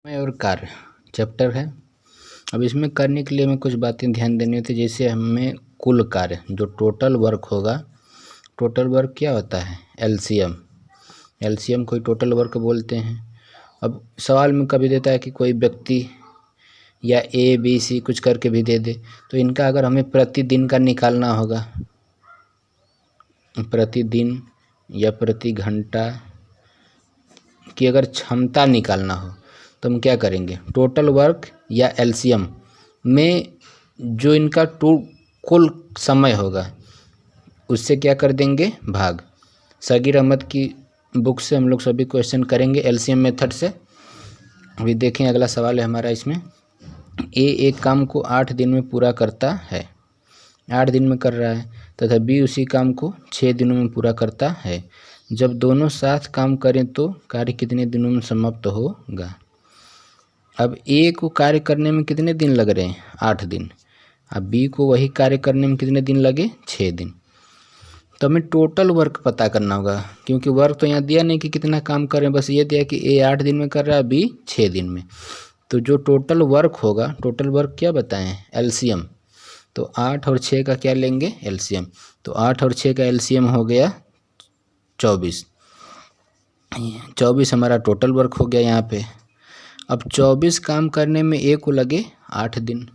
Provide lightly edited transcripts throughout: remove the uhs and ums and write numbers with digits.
समय और कार्य चैप्टर है। अब इसमें करने के लिए हमें कुछ बातें ध्यान देनी होती है। जैसे हमें कुल कार्य जो टोटल वर्क होगा, टोटल वर्क क्या होता है? एलसीएम। एलसीएम को टोटल वर्क बोलते हैं। अब सवाल में कभी देता है कि कोई व्यक्ति या ए बी सी कुछ करके भी दे दे, तो इनका अगर हमें प्रतिदिन का निकालना होगा, प्रतिदिन या प्रति घंटा की अगर क्षमता निकालना हो तो हम क्या करेंगे? टोटल वर्क या एलसीएम में जो इनका कुल समय होगा उससे क्या कर देंगे? भाग। सगीर अहमद की बुक से हम लोग सभी क्वेश्चन करेंगे एलसीएम मेथड से। अभी देखें, अगला सवाल है हमारा इसमें। ए एक काम को 8 दिन में पूरा करता है, 8 दिन में कर रहा है, तथा बी उसी काम को 6 दिनों में पूरा करता है। जब दोनों साथ काम करें तो कार्य कितने दिनों में समाप्त होगा? अब ए को कार्य करने में कितने दिन लग रहे हैं? 8 दिन। अब बी को वही कार्य करने में कितने दिन लगे? 6 दिन। तो हमें टोटल वर्क पता करना होगा, क्योंकि वर्क तो यहाँ दिया नहीं कि कितना काम करें, बस ये दिया कि ए 8 दिन में कर रहा है, बी 6 दिन में। तो जो टोटल वर्क होगा, टोटल वर्क क्या बताएं? एलसीएम। तो 8 और 6 का क्या लेंगे? एलसीएम। तो 8 और 6 का एलसीएम हो गया 24। 24 हमारा टोटल वर्क हो गया यहाँ पे। अब 24 काम करने में ए को लगे 8 दिन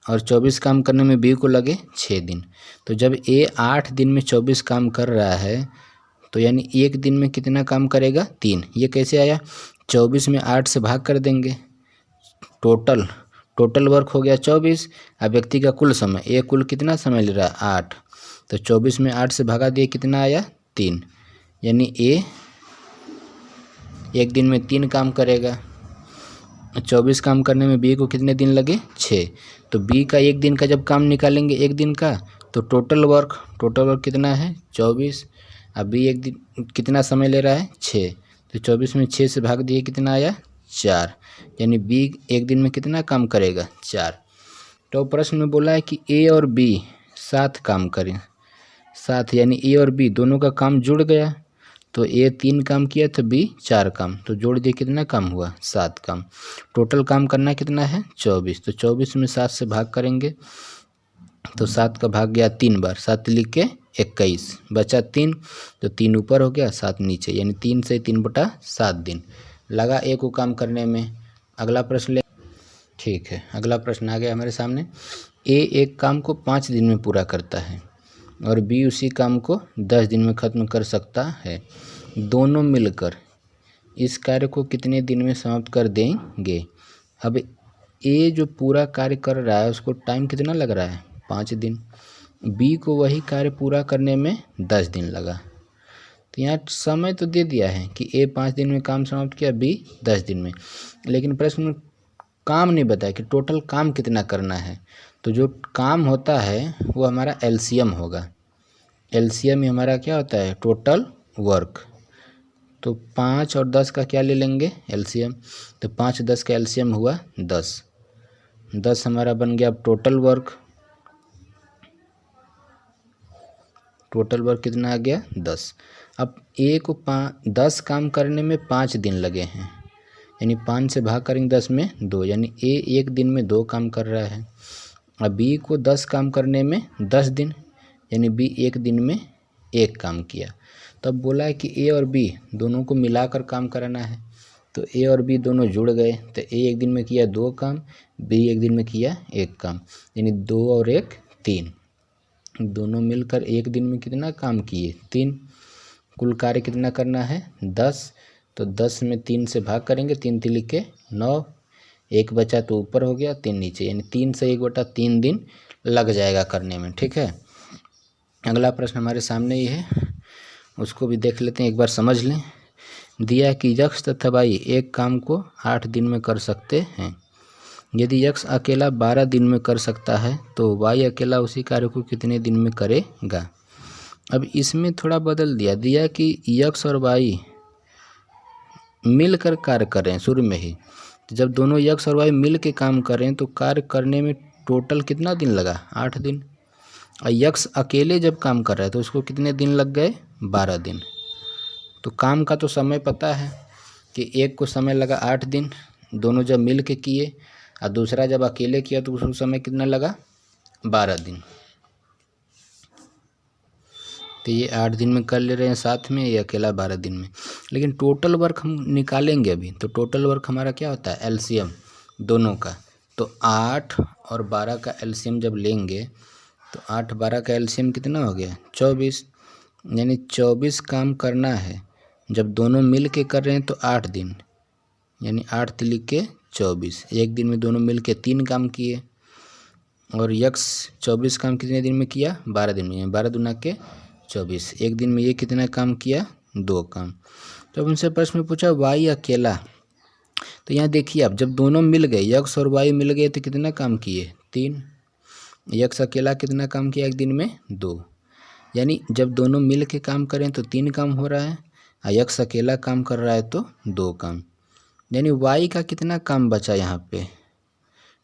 और 24 काम करने में बी को लगे 6 दिन। तो जब ए 8 दिन में 24 काम कर रहा है तो यानी एक दिन में कितना काम करेगा? 3। ये कैसे आया? 24 में 8 से भाग कर देंगे। टोटल वर्क हो गया 24। अब व्यक्ति का कुल समय, ए कुल कितना समय ले रहा है? 8। तो 24 में 8 से भागा दिए, कितना आया? 3। यानी ए एक दिन में 3 काम करेगा। 24 काम करने में बी को कितने दिन लगे? 6। तो बी का एक दिन का जब काम निकालेंगे, एक दिन का, तो टोटल वर्क कितना है? 24। अब बी एक दिन कितना समय ले रहा है? 6। तो 24 में 6 से भाग दिए, कितना आया? 4। यानी बी एक दिन में कितना काम करेगा? 4। तो प्रश्न में बोला है कि ए और बी साथ काम करें, साथ यानी ए और बी दोनों का काम जुड़ गया। तो ए 3 काम किया तो बी 4 काम, तो जोड़ दिए, कितना काम हुआ? 7 काम। टोटल काम करना कितना है? 24। तो 24 में 7 से भाग करेंगे तो 7 का भाग गया 3 बार, 7 लिख के 21, बचा 3। तो 3 ऊपर हो गया, 7 नीचे, यानी 3 से 3/7 दिन लगा ए को काम करने में। अगला प्रश्न ले। ठीक है, अगला प्रश्न आ गया हमारे सामने। ए एक काम को 5 दिन में पूरा करता है और बी उसी काम को 10 दिन में ख़त्म कर सकता है। दोनों मिलकर इस कार्य को कितने दिन में समाप्त कर देंगे? अब ए जो पूरा कार्य कर रहा है उसको टाइम कितना लग रहा है? 5 दिन। बी को वही कार्य पूरा करने में 10 दिन लगा। तो यहाँ समय तो दे दिया है कि ए 5 दिन में काम समाप्त किया, बी 10 दिन में, लेकिन प्रश्न में काम नहीं बताया कि टोटल काम कितना करना है। तो जो काम होता है वो हमारा एलसीएम होगा। एलसीएम में हमारा क्या होता है? Total work. तो 5 और 10 का क्या ले लेंगे? एलसीएम। तो 5 10 का एलसीएम हुआ 10। 10 हमारा बन गया अब टोटल वर्क। टोटल वर्क कितना आ गया? 10। अब ए को 10 काम करने में 5 दिन लगे हैं, यानी 5 से भाग करेंगे 10 में 2, यानी ए एक दिन में 2 काम कर रहा है। अब बी को 10 काम करने में 10 दिन, यानी बी एक दिन में 1 काम किया। तब बोला है कि ए और बी दोनों को मिलाकर काम कराना है। तो ए और बी दोनों जुड़ गए, तो ए एक दिन में किया 2 काम, बी एक दिन में किया 1 काम, यानी 2 और 1 3। दोनों मिलकर एक दिन में कितना काम किए? 3। कुल कार्य कितना करना है? 10। तो 10 में 3 से भाग करेंगे, 3 3 लिख के 9, 1 बचा तो ऊपर हो गया, 3 नीचे, यानी 3 से 1/3 दिन लग जाएगा करने में। ठीक है, अगला प्रश्न हमारे सामने ही है, उसको भी देख लेते हैं, एक बार समझ लें। दिया कि यक्ष तथा वाई एक काम को 8 दिन में कर सकते हैं। यदि यक्ष अकेला 12 दिन में कर सकता है तो वाई अकेला उसी कार्य को कितने दिन में करेगा? अब इसमें थोड़ा बदल दिया कि यक्ष और वाई मिलकर कार्य कर रहे हैं शुरू में ही। जब दोनों यक्ष और वाई मिल के काम कर रहे हैं तो कार्य करने में टोटल कितना दिन लगा? 8 दिन। और यक्ष अकेले जब काम कर रहा है तो उसको कितने दिन लग गए? 12 दिन। तो काम का तो समय पता है कि एक को समय लगा 8 दिन, दोनों जब मिल के किए, और दूसरा जब अकेले किया तो उसको समय कितना लगा 12 दिन। तो ये 8 दिन में कर ले रहे हैं साथ में, ये अकेला 12 दिन में। लेकिन टोटल वर्क हम निकालेंगे अभी, तो टोटल वर्क हमारा क्या होता है, एलसीएम दोनों का। तो 8 और 12 का एलसीएम जब लेंगे तो 8 12 का एलसीएम कितना हो गया 24, यानी 24 काम करना है। जब दोनों मिल के कर रहे हैं तो 8 दिन, यानी 8 तिली के 24, एक दिन में दोनों मिल के 3 काम किए। और यक्स 24 काम कितने दिन में किया 12 दिन में, 12 दूना के 24, एक दिन में ये कितना काम किया 2 काम। तो अब उनसे प्रश्न में पूछा वाई अकेला, तो यहाँ देखिए अब जब दोनों मिल गए यक्स और वाई मिल गए तो कितना काम किए 3, यक्स अकेला कितना काम किया एक दिन में 2, यानी जब दोनों मिल के काम करें तो 3 काम हो रहा है, और यक्स अकेला काम कर रहा है तो 2 काम, यानी वाई का कितना काम बचा यहाँ पे,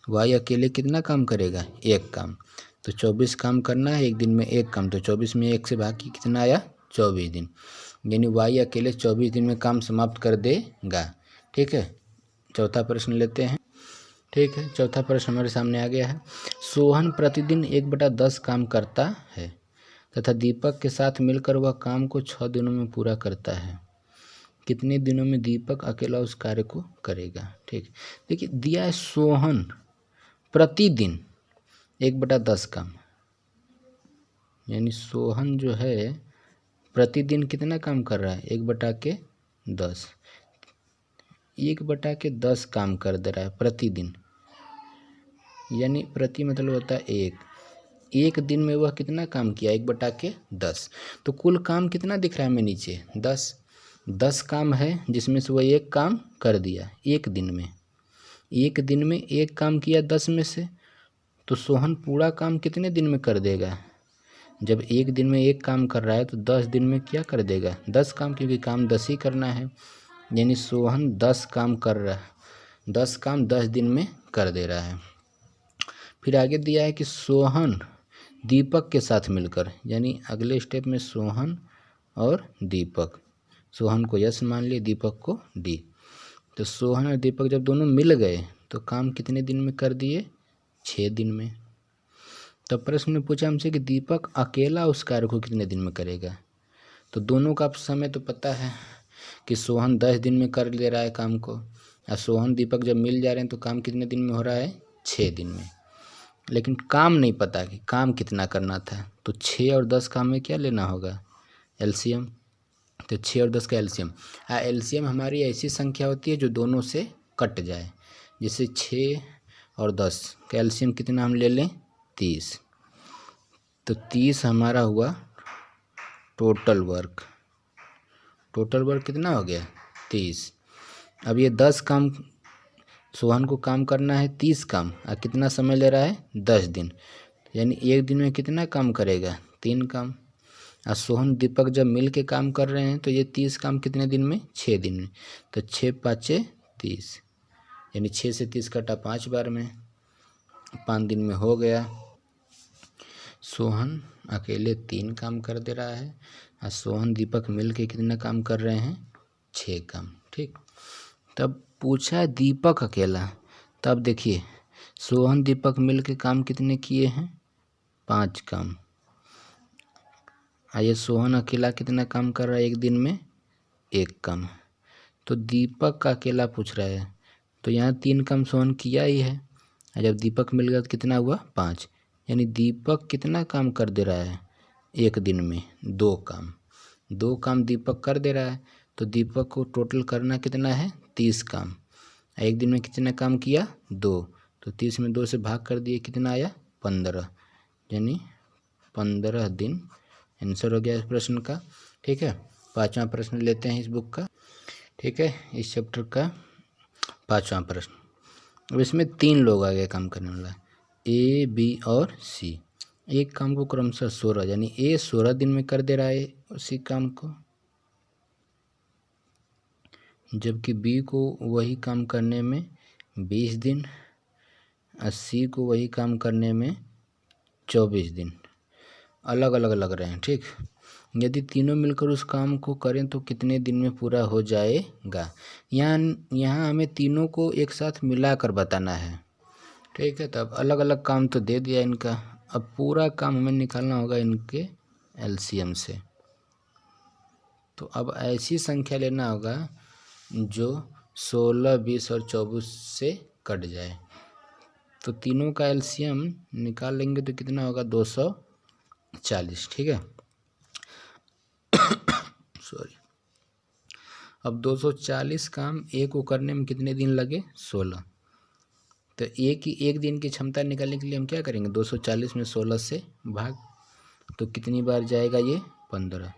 वाई अकेले कितना काम करेगा 1 काम। तो 24 काम करना है, एक दिन में 1 काम, तो 24 में 1 से बाकी कितना आया 24 दिन, यानी वाई अकेले 24 दिन में काम समाप्त कर देगा। ठीक है, चौथा प्रश्न लेते हैं। ठीक है, चौथा प्रश्न हमारे सामने आ गया है। सोहन प्रतिदिन 1/10 काम करता है तथा दीपक के साथ मिलकर वह काम को 6 दिनों में पूरा करता है। कितने दिनों में दीपक अकेला उस कार्य को करेगा। ठीक, देखिए दिया है सोहन प्रतिदिन 1/10 काम, यानी सोहन जो है प्रतिदिन कितना काम कर रहा है 1/10, 1/10 काम कर दे रहा है प्रतिदिन, यानी प्रति मतलब होता है एक दिन में वह कितना काम किया 1/10। तो कुल काम कितना दिख रहा है हमें नीचे 10 काम है, जिसमें से वह 1 काम कर दिया एक दिन में, एक दिन में 1 काम किया 10 में से। तो सोहन पूरा काम कितने दिन में कर देगा, जब एक दिन में 1 काम कर रहा है तो 10 दिन में क्या कर देगा 10 काम, क्योंकि काम 10 ही करना है, यानी सोहन 10 काम कर रहा है, 10 काम 10 दिन में कर दे रहा है। फिर आगे दिया है कि सोहन दीपक के साथ मिलकर, यानी अगले स्टेप में सोहन और दीपक, सोहन को यस मान लिए, दीपक को डी। तो सोहन और दीपक जब दोनों मिल गए तो काम कितने दिन में कर दिए 6 दिन में। तो प्रश्न में पूछा हमसे कि दीपक अकेला उस कार्य को कितने दिन में करेगा। तो दोनों का समय तो पता है कि सोहन 10 दिन में कर ले रहा है काम को, और सोहन दीपक जब मिल जा रहे हैं तो काम कितने दिन में हो रहा है 6 दिन में। लेकिन काम नहीं पता कि काम कितना करना था, तो 6 और 10 काम में क्या लेना होगा एलसीएम। तो 6 और 10 का एलसीएम, एलसीएम हमारी ऐसी संख्या होती है जो दोनों से कट जाए, जैसे 6 और 10 का एलसीएम कितना हम ले लें 30, तो 30 हमारा हुआ टोटल वर्क, टोटल वर्क कितना हो गया 30। अब ये 10 काम सोहन को काम करना है 30 काम, और कितना समय ले रहा है 10 दिन, यानी एक दिन में कितना काम करेगा 3 काम। और सोहन दीपक जब मिल के काम कर रहे हैं तो ये 30 काम कितने दिन में 6 दिन में, तो 6 5 30, यानी 6 से 30 कटा 5 बार में, 5 दिन में हो गया। सोहन अकेले 3 काम कर दे रहा है, और सोहन दीपक मिल के कितना काम कर रहे हैं 6 काम। ठीक, तब पूछा है दीपक अकेला, तब देखिए सोहन दीपक मिल के काम कितने किए हैं 5 काम, आइए सोहन अकेला कितना काम कर रहा है एक दिन में 1 काम। तो दीपक का अकेला पूछ रहा है, तो यहाँ 3 काम सोहन किया ही है, और जब दीपक मिल गया तो कितना हुआ 5, यानी दीपक कितना काम कर दे रहा है एक दिन में 2 काम, 2 काम दीपक कर दे रहा है। तो दीपक को टोटल करना कितना है 30 काम, एक दिन में कितना काम किया 2, तो 30 में 2 से भाग कर दिए कितना आया 15, यानी 15 दिन आंसर हो गया इस प्रश्न का। ठीक है, 5वां प्रश्न लेते हैं इस बुक का। ठीक है, इस चैप्टर का 5वां प्रश्न। अब इसमें 3 लोग आ गए काम करने वाला, ए बी और सी। एक काम को क्रमशः 16, यानी ए 16 दिन में कर दे रहा है उसी काम को, जबकि बी को वही काम करने में 20 दिन और सी को वही काम करने में 24 दिन, अलग अलग लग रहे हैं। ठीक, यदि तीनों मिलकर उस काम को करें तो कितने दिन में पूरा हो जाएगा। यहाँ हमें तीनों को एक साथ मिलाकर बताना है, ठीक है। तो अब अलग अलग काम तो दे दिया इनका, अब पूरा काम हमें निकालना होगा इनके एलसीएम से। तो अब ऐसी संख्या लेना होगा जो 16, 20 और 24 से कट जाए। तो तीनों का एलसीएम निकाल लेंगे तो कितना होगा 240, ठीक है। सॉरी। अब 240 काम ए को करने में कितने दिन लगे 16। तो एक दिन की क्षमता निकालने के लिए हम क्या करेंगे 240 में 16 से भाग, तो कितनी बार जाएगा ये 15,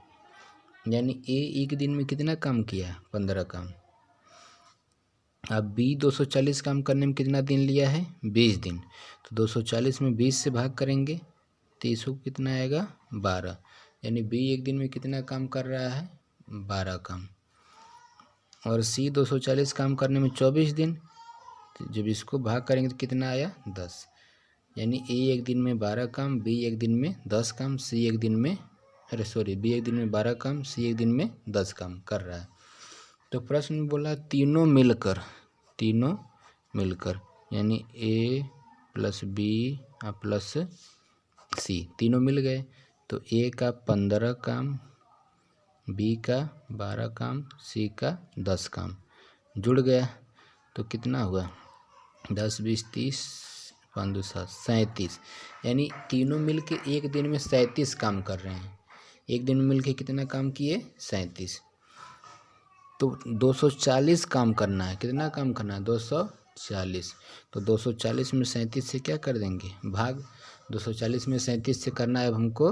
यानी ए एक दिन में कितना काम किया 15 काम। अब बी 240 काम करने में कितना दिन लिया है 20 दिन। तो 240 में 20 से भाग करेंगे तो इसको कितना आएगा 12, यानी बी एक दिन में कितना काम कर रहा है 12 काम। और सी 240 काम करने में 24 दिन, तो जब इसको भाग करेंगे तो कितना आया 10, यानी ए एक दिन में 12 काम, बी एक दिन में 10 काम, सी एक दिन में बी एक दिन में 12 काम, सी एक दिन में 10 काम कर रहा है। तो प्रश्न में बोला तीनों मिलकर यानी ए प्लस बी प्लस सी तीनों मिल गए, तो ए का 15 काम, बी का 12 काम, सी का 10 काम जुड़ गया। तो कितना हुआ 10, 20, 30, 5, 2, 7, 37, यानी तीनों मिलके एक दिन में 37 काम कर रहे हैं। एक दिन में मिलके कितना काम किए 37। तो 240 काम करना है, कितना काम करना है 240। तो 240 में 37 से क्या कर देंगे भाग, 240 में 37 से करना है अब हमको।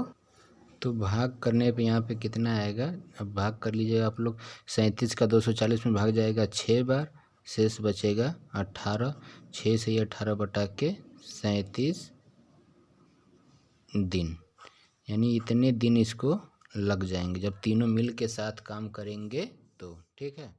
तो भाग करने पे यहाँ पे कितना आएगा, अब भाग कर लीजिएगा आप लोग। 37 का 240 में भाग जाएगा 6 बार, शेष बचेगा 18। 6 से 18 बटा के 37 दिन, यानी इतने दिन इसको लग जाएंगे जब तीनों मिल के साथ काम करेंगे तो, ठीक है।